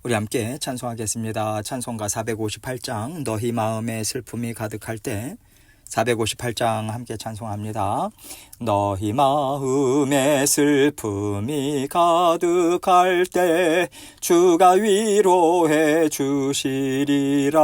우리 함께 찬송하겠습니다. 찬송가 458장 너희 마음에 슬픔이 가득할 때 458장 함께 찬송합니다. 너희 마음에 슬픔이 가득할 때 주가 위로해 주시리라.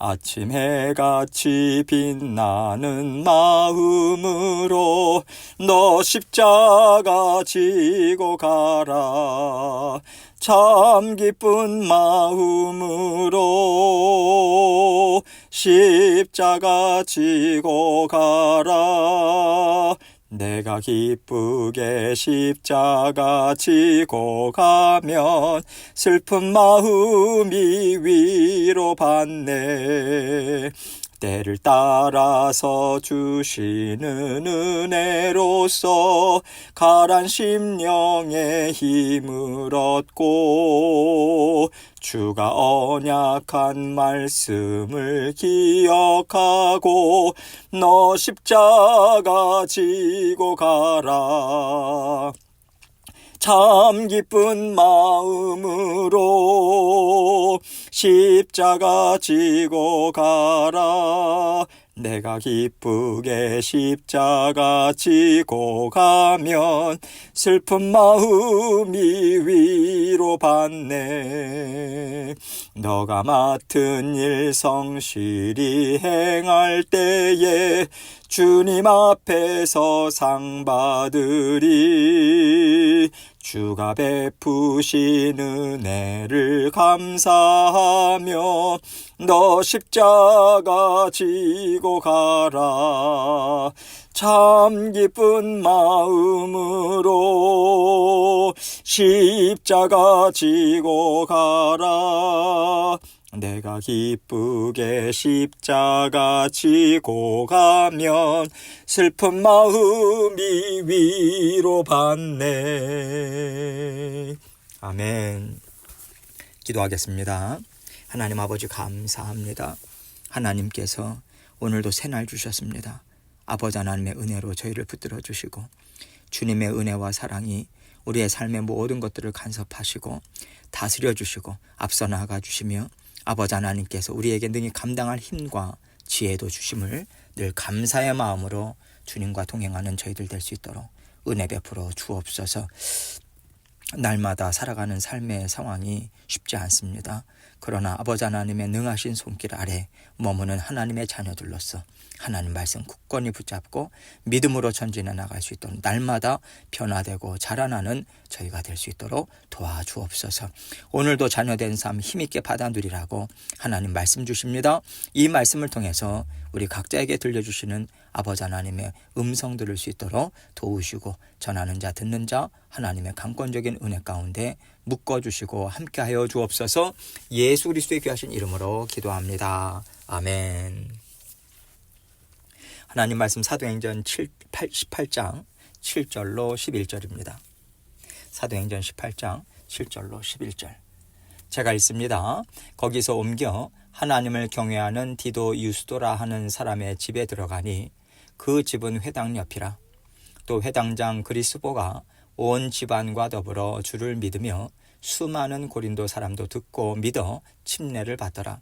아침 해같이 빛나는 마음으로 너 십자가 지고 가라. 참 기쁜 마음으로 십자가 지고 가라. 내가 기쁘게 십자가 지고 가면 슬픈 마음이 위로받네. 때를 따라서 주시는 은혜로서 가란 심령에 힘을 얻고 주가 언약한 말씀을 기억하고 너 십자가 지고 가라. 참 기쁜 마음으로 십자가 지고 가라. 내가 기쁘게 십자가 지고 가면 슬픈 마음이 위로받네. 너가 맡은 일 성실히 행할 때에 주님 앞에서 상 받으리. 주가 베푸신 은혜를 감사하며 너 십자가 지고 가라. 참 기쁜 마음으로 십자가 지고 가라. 내가 기쁘게 십자가 지고 가면 슬픈 마음이 위로받네. 아멘. 기도하겠습니다. 하나님 아버지 감사합니다. 하나님께서 오늘도 새날 주셨습니다. 아버지 하나님의 은혜로 저희를 붙들어 주시고 주님의 은혜와 사랑이 우리의 삶의 모든 것들을 간섭하시고 다스려 주시고 앞서 나가 주시며 아버지 하나님께서 우리에게 능히 감당할 힘과 지혜도 주심을 늘 감사의 마음으로 주님과 동행하는 저희들 될 수 있도록 은혜 베풀어 주옵소서. 날마다 살아가는 삶의 상황이 쉽지 않습니다. 그러나 아버지 하나님의 능하신 손길 아래 머무는 하나님의 자녀들로서 하나님 말씀 굳건히 붙잡고 믿음으로 전진해 나갈 수 있도록 날마다 변화되고 자라나는 저희가 될 수 있도록 도와주옵소서. 오늘도 자녀된 삶 힘있게 받아 누리라고 하나님 말씀 주십니다. 이 말씀을 통해서 우리 각자에게 들려주시는 아버지 하나님의 음성 들을 수 있도록 도우시고 전하는 자 듣는 자 하나님의 강권적인 은혜 가운데 묶어주시고 함께하여 주옵소서. 예수 그리스도의 귀하신 이름으로 기도합니다. 아멘. 하나님 말씀 사도행전 18장 7절로 11절입니다. 사도행전 18장 7절로 11절. 제가 읽습니다. 거기서 옮겨 하나님을 경외하는 디도 유스도라 하는 사람의 집에 들어가니 그 집은 회당 옆이라. 또 회당장 그리스보가 온 집안과 더불어 주를 믿으며 수많은 고린도 사람도 듣고 믿어 침례를 받더라.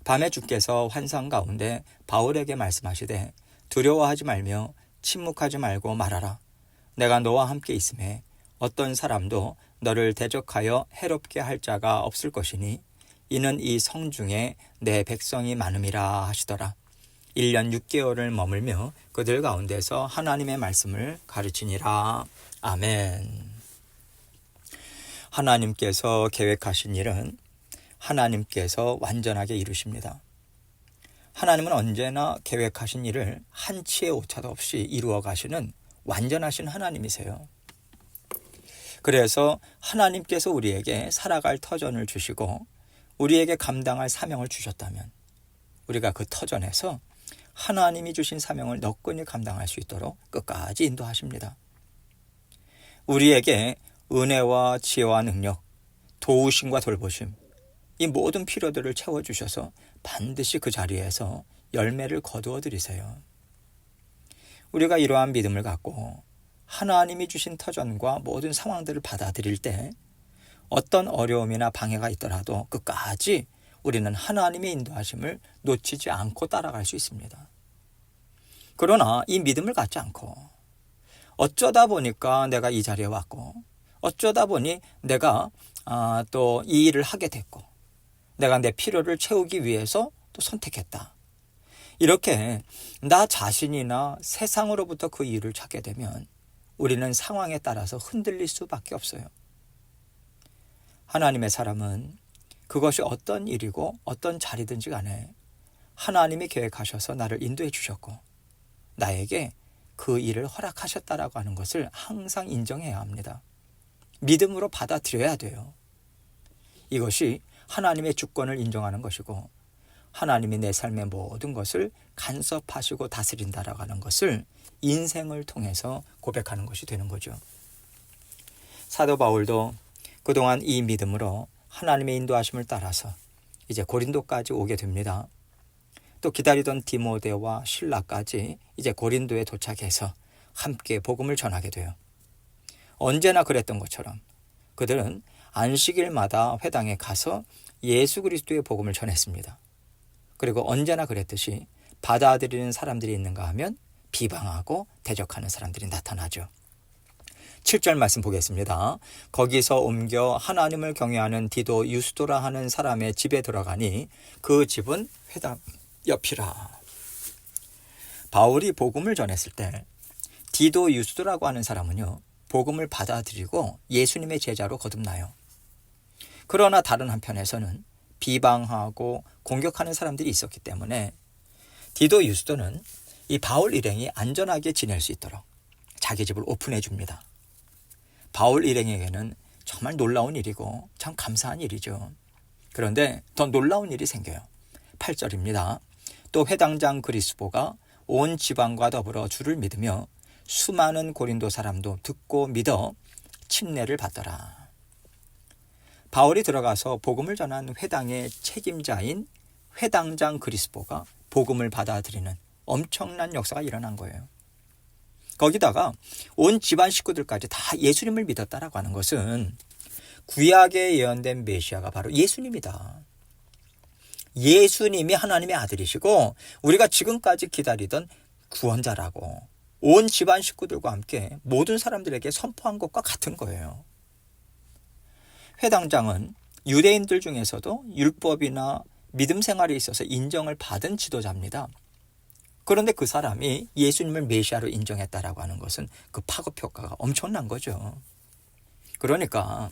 밤에 주께서 환상 가운데 바울에게 말씀하시되 두려워하지 말며 침묵하지 말고 말하라. 내가 너와 함께 있음에 어떤 사람도 너를 대적하여 해롭게 할 자가 없을 것이니 이는 이 성중에 내 백성이 많음이라 하시더라. 1년 6개월을 머물며 그들 가운데서 하나님의 말씀을 가르치니라. 아멘. 하나님께서 계획하신 일은 하나님께서 완전하게 이루십니다. 하나님은 언제나 계획하신 일을 한치의 오차도 없이 이루어 가시는 완전하신 하나님이세요. 그래서 하나님께서 우리에게 살아갈 터전을 주시고 우리에게 감당할 사명을 주셨다면 우리가 그 터전에서 하나님이 주신 사명을 너끈히 감당할 수 있도록 끝까지 인도하십니다. 우리에게 은혜와 지혜와 능력, 도우심과 돌보심, 이 모든 필요들을 채워주셔서 반드시 그 자리에서 열매를 거두어 드리세요. 우리가 이러한 믿음을 갖고 하나님이 주신 터전과 모든 상황들을 받아들일 때 어떤 어려움이나 방해가 있더라도 끝까지 우리는 하나님의 인도하심을 놓치지 않고 따라갈 수 있습니다. 그러나 이 믿음을 갖지 않고 어쩌다 보니까 내가 이 자리에 왔고 어쩌다 보니 내가 또 이 일을 하게 됐고 내가 내 필요를 채우기 위해서 또 선택했다. 이렇게 나 자신이나 세상으로부터 그 이유를 찾게 되면 우리는 상황에 따라서 흔들릴 수밖에 없어요. 하나님의 사람은 그것이 어떤 일이고 어떤 자리든지 간에 하나님이 계획하셔서 나를 인도해 주셨고 나에게 그 일을 허락하셨다라고 하는 것을 항상 인정해야 합니다. 믿음으로 받아들여야 돼요. 이것이 하나님의 주권을 인정하는 것이고 하나님이 내 삶의 모든 것을 간섭하시고 다스린다라고 하는 것을 인생을 통해서 고백하는 것이 되는 거죠. 사도 바울도 그동안 이 믿음으로 하나님의 인도하심을 따라서 이제 고린도까지 오게 됩니다. 또 기다리던 디모데와 실라까지 이제 고린도에 도착해서 함께 복음을 전하게 돼요. 언제나 그랬던 것처럼 그들은 안식일마다 회당에 가서 예수 그리스도의 복음을 전했습니다. 그리고 언제나 그랬듯이 받아들이는 사람들이 있는가 하면 비방하고 대적하는 사람들이 나타나죠. 7절 말씀 보겠습니다. 거기서 옮겨 하나님을 경외하는 디도 유스도라 하는 사람의 집에 들어가니 그 집은 회당 옆이라. 바울이 복음을 전했을 때 디도 유스도라고 하는 사람은요, 복음을 받아들이고 예수님의 제자로 거듭나요. 그러나 다른 한편에서는 비방하고 공격하는 사람들이 있었기 때문에 디도 유스도는 이 바울 일행이 안전하게 지낼 수 있도록 자기 집을 오픈해 줍니다. 바울 일행에게는 정말 놀라운 일이고 참 감사한 일이죠. 그런데 더 놀라운 일이 생겨요. 8절입니다. 또 회당장 그리스보가 온 지방과 더불어 주를 믿으며 수많은 고린도 사람도 듣고 믿어 침례를 받더라. 바울이 들어가서 복음을 전한 회당의 책임자인 회당장 그리스보가 복음을 받아들이는 엄청난 역사가 일어난 거예요. 거기다가 온 집안 식구들까지 다 예수님을 믿었다라고 하는 것은 구약에 예언된 메시아가 바로 예수님이다. 예수님이 하나님의 아들이시고 우리가 지금까지 기다리던 구원자라고 온 집안 식구들과 함께 모든 사람들에게 선포한 것과 같은 거예요. 회당장은 유대인들 중에서도 율법이나 믿음 생활에 있어서 인정을 받은 지도자입니다. 그런데 그 사람이 예수님을 메시아로 인정했다라고 하는 것은 그 파급 효과가 엄청난 거죠. 그러니까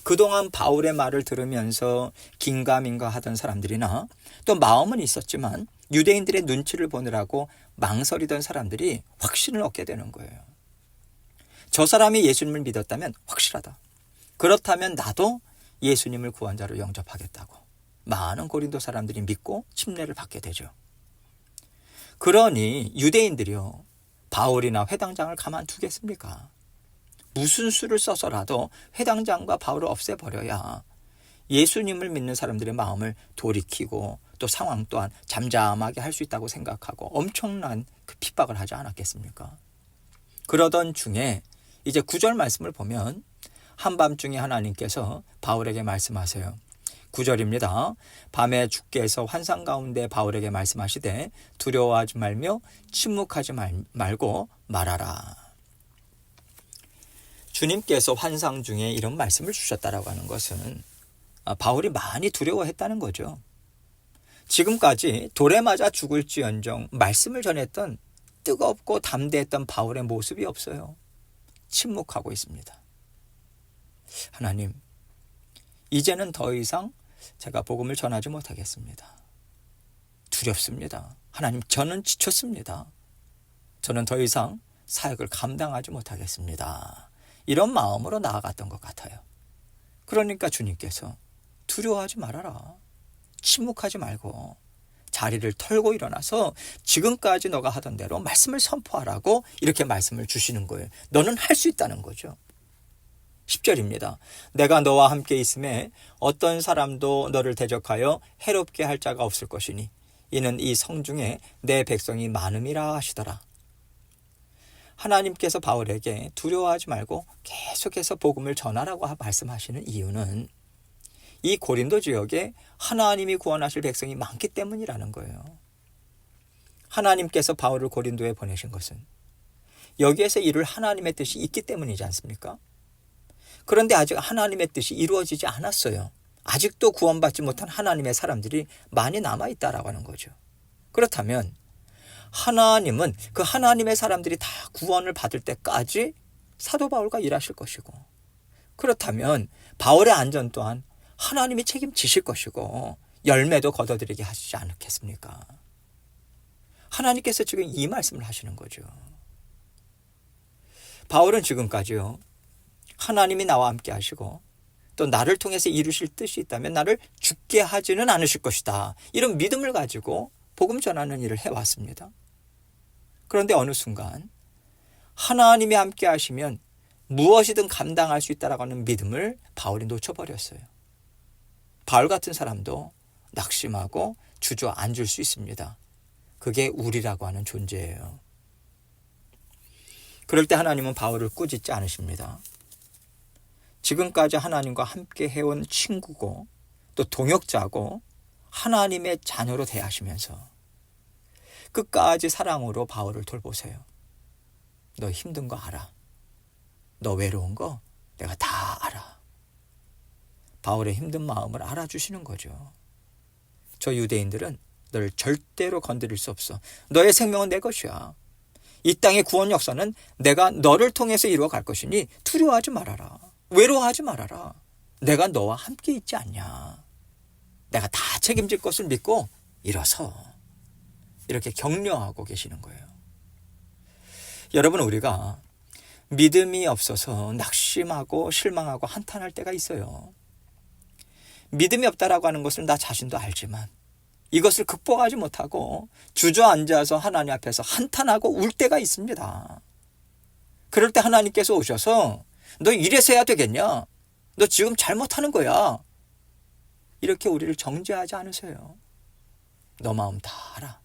그동안 바울의 말을 들으면서 긴가민가 하던 사람들이나 또 마음은 있었지만 유대인들의 눈치를 보느라고 망설이던 사람들이 확신을 얻게 되는 거예요. 저 사람이 예수님을 믿었다면 확실하다. 그렇다면 나도 예수님을 구원자로 영접하겠다고 많은 고린도 사람들이 믿고 침례를 받게 되죠. 그러니 유대인들이요, 바울이나 회당장을 가만두겠습니까? 무슨 수를 써서라도 회당장과 바울을 없애버려야 예수님을 믿는 사람들의 마음을 돌이키고 또 상황 또한 잠잠하게 할 수 있다고 생각하고 엄청난 그 핍박을 하지 않았겠습니까? 그러던 중에 이제 9절 말씀을 보면 한밤중에 하나님께서 바울에게 말씀하세요. 9절입니다. 밤에 주께서 환상 가운데 바울에게 말씀하시되 두려워하지 말며 침묵하지 말고 말하라. 주님께서 환상 중에 이런 말씀을 주셨다라고 하는 것은 바울이 많이 두려워했다는 거죠. 지금까지 돌에 맞아 죽을지언정 말씀을 전했던 뜨겁고 담대했던 바울의 모습이 없어요. 침묵하고 있습니다. 하나님, 이제는 더 이상 제가 복음을 전하지 못하겠습니다. 두렵습니다. 하나님, 저는 지쳤습니다. 저는 더 이상 사역을 감당하지 못하겠습니다. 이런 마음으로 나아갔던 것 같아요. 그러니까 주님께서 두려워하지 말아라. 침묵하지 말고 자리를 털고 일어나서 지금까지 너가 하던 대로 말씀을 선포하라고 이렇게 말씀을 주시는 거예요. 너는 할 수 있다는 거죠. 10절입니다. 내가 너와 함께 있음에 어떤 사람도 너를 대적하여 해롭게 할 자가 없을 것이니 이는 이 성중에 내 백성이 많음이라 하시더라. 하나님께서 바울에게 두려워하지 말고 계속해서 복음을 전하라고 말씀하시는 이유는 이 고린도 지역에 하나님이 구원하실 백성이 많기 때문이라는 거예요. 하나님께서 바울을 고린도에 보내신 것은 여기에서 이룰 하나님의 뜻이 있기 때문이지 않습니까? 그런데 아직 하나님의 뜻이 이루어지지 않았어요. 아직도 구원받지 못한 하나님의 사람들이 많이 남아있다라고 하는 거죠. 그렇다면 하나님은 그 하나님의 사람들이 다 구원을 받을 때까지 사도 바울과 일하실 것이고, 그렇다면 바울의 안전 또한 하나님이 책임지실 것이고 열매도 거둬들이게 하시지 않겠습니까? 하나님께서 지금 이 말씀을 하시는 거죠. 바울은 지금까지요, 하나님이 나와 함께 하시고 또 나를 통해서 이루실 뜻이 있다면 나를 죽게 하지는 않으실 것이다, 이런 믿음을 가지고 복음 전하는 일을 해왔습니다. 그런데 어느 순간 하나님이 함께 하시면 무엇이든 감당할 수 있다라고 하는 믿음을 바울이 놓쳐버렸어요. 바울 같은 사람도 낙심하고 주저앉을 수 있습니다. 그게 우리라고 하는 존재예요. 그럴 때 하나님은 바울을 꾸짖지 않으십니다. 지금까지 하나님과 함께 해온 친구고 또 동역자고 하나님의 자녀로 대하시면서 끝까지 사랑으로 바울을 돌보세요. 너 힘든 거 알아. 너 외로운 거 내가 다 알아. 바울의 힘든 마음을 알아주시는 거죠. 저 유대인들은 너를 절대로 건드릴 수 없어. 너의 생명은 내 것이야. 이 땅의 구원 역사는 내가 너를 통해서 이루어 갈 것이니 두려워하지 말아라. 외로워하지 말아라. 내가 너와 함께 있지 않냐. 내가 다 책임질 것을 믿고 일어서. 이렇게 격려하고 계시는 거예요. 여러분, 우리가 믿음이 없어서 낙심하고 실망하고 한탄할 때가 있어요. 믿음이 없다라고 하는 것을 나 자신도 알지만 이것을 극복하지 못하고 주저앉아서 하나님 앞에서 한탄하고 울 때가 있습니다. 그럴 때 하나님께서 오셔서 너 이래서 해야 되겠냐? 너 지금 잘못하는 거야. 이렇게 우리를 정죄하지 않으세요. 너 마음 다 알아.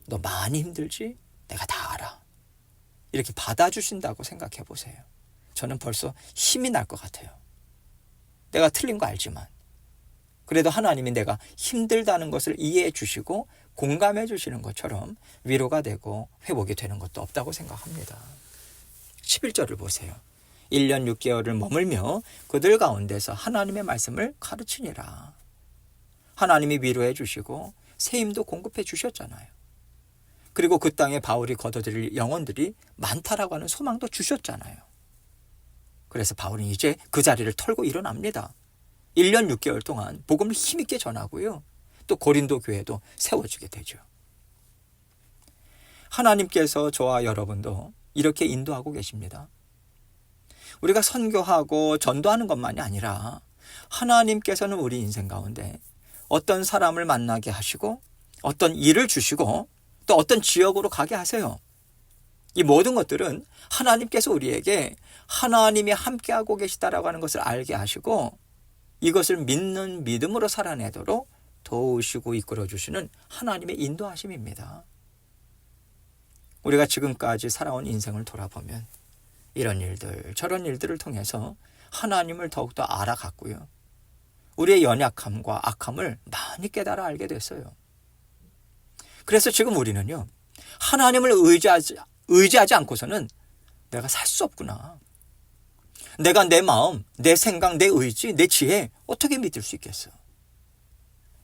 너 많이 힘들지? 내가 다 알아. 이렇게 받아주신다고 생각해 보세요. 저는 벌써 힘이 날 것 같아요. 내가 틀린 거 알지만 그래도 하나님이 내가 힘들다는 것을 이해해 주시고 공감해 주시는 것처럼 위로가 되고 회복이 되는 것도 없다고 생각합니다. 11절을 보세요. 1년 6개월을 머물며 그들 가운데서 하나님의 말씀을 가르치니라. 하나님이 위로해 주시고 새 힘도 공급해 주셨잖아요. 그리고 그 땅에 바울이 거둬들일 영혼들이 많다라고 하는 소망도 주셨잖아요. 그래서 바울은 이제 그 자리를 털고 일어납니다. 1년 6개월 동안 복음을 힘있게 전하고요. 또 고린도 교회도 세워지게 되죠. 하나님께서 저와 여러분도 이렇게 인도하고 계십니다. 우리가 선교하고 전도하는 것만이 아니라 하나님께서는 우리 인생 가운데 어떤 사람을 만나게 하시고 어떤 일을 주시고 또 어떤 지역으로 가게 하세요. 이 모든 것들은 하나님께서 우리에게 하나님이 함께하고 계시다라고 하는 것을 알게 하시고 이것을 믿는 믿음으로 살아내도록 도우시고 이끌어 주시는 하나님의 인도하심입니다. 우리가 지금까지 살아온 인생을 돌아보면 이런 일들 저런 일들을 통해서 하나님을 더욱더 알아갔고요. 우리의 연약함과 악함을 많이 깨달아 알게 됐어요. 그래서 지금 우리는요, 하나님을 의지하지 않고서는 내가 살 수 없구나. 내가 내 마음, 내 생각, 내 의지, 내 지혜 어떻게 믿을 수 있겠어?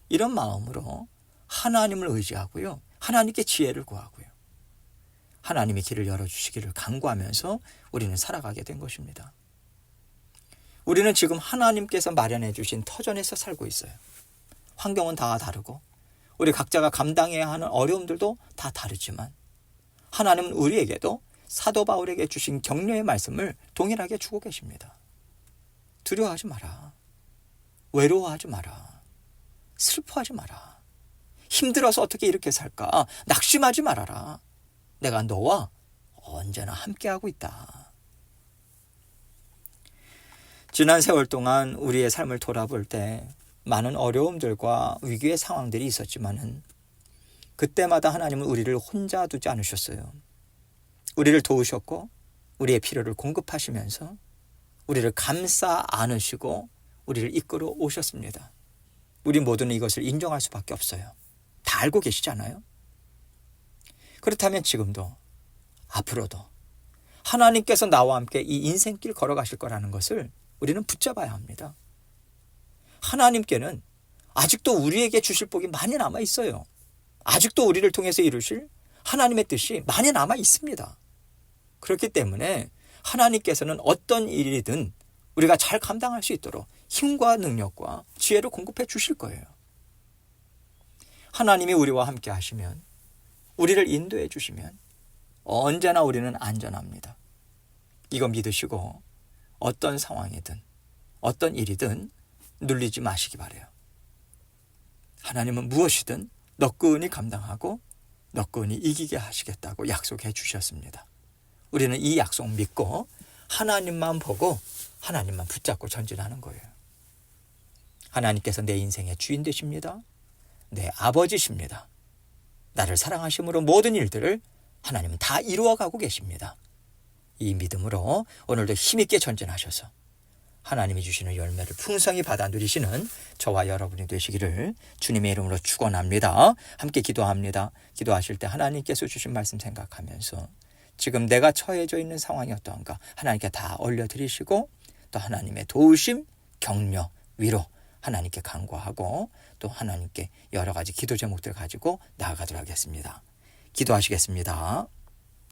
이런 마음으로 하나님을 의지하고요. 하나님께 지혜를 구하고요. 하나님의 길을 열어주시기를 간구하면서 우리는 살아가게 된 것입니다. 우리는 지금 하나님께서 마련해 주신 터전에서 살고 있어요. 환경은 다 다르고 우리 각자가 감당해야 하는 어려움들도 다 다르지만 하나님은 우리에게도 사도 바울에게 주신 격려의 말씀을 동일하게 주고 계십니다. 두려워하지 마라. 외로워하지 마라. 슬퍼하지 마라. 힘들어서 어떻게 이렇게 살까? 낙심하지 말아라. 내가 너와 언제나 함께하고 있다. 지난 세월 동안 우리의 삶을 돌아볼 때 많은 어려움들과 위기의 상황들이 있었지만은 그때마다 하나님은 우리를 혼자 두지 않으셨어요. 우리를 도우셨고 우리의 필요를 공급하시면서 우리를 감싸 안으시고 우리를 이끌어 오셨습니다. 우리 모두는 이것을 인정할 수밖에 없어요. 다 알고 계시잖아요. 그렇다면 지금도 앞으로도 하나님께서 나와 함께 이 인생길 걸어가실 거라는 것을 우리는 붙잡아야 합니다. 하나님께는 아직도 우리에게 주실 복이 많이 남아 있어요. 아직도 우리를 통해서 이루실 하나님의 뜻이 많이 남아 있습니다. 그렇기 때문에 하나님께서는 어떤 일이든 우리가 잘 감당할 수 있도록 힘과 능력과 지혜를 공급해 주실 거예요. 하나님이 우리와 함께 하시면, 우리를 인도해 주시면 언제나 우리는 안전합니다. 이거 믿으시고 어떤 상황이든 어떤 일이든 눌리지 마시기 바라요. 하나님은 무엇이든 너끈히 감당하고 너끈히 이기게 하시겠다고 약속해 주셨습니다. 우리는 이 약속 믿고 하나님만 보고 하나님만 붙잡고 전진하는 거예요. 하나님께서 내 인생의 주인 되십니다. 내 아버지십니다. 나를 사랑하심으로 모든 일들을 하나님은 다 이루어가고 계십니다. 이 믿음으로 오늘도 힘있게 전진하셔서 하나님이 주시는 열매를 풍성히 받아 누리시는 저와 여러분이 되시기를 주님의 이름으로 축원합니다. 함께 기도합니다. 기도하실 때 하나님께서 주신 말씀 생각하면서 지금 내가 처해져 있는 상황이 어떠한가 하나님께 다 올려드리시고 또 하나님의 도우심, 격려, 위로 하나님께 간구하고 또 하나님께 여러 가지 기도 제목들 가지고 나아가도록 하겠습니다. 기도하시겠습니다.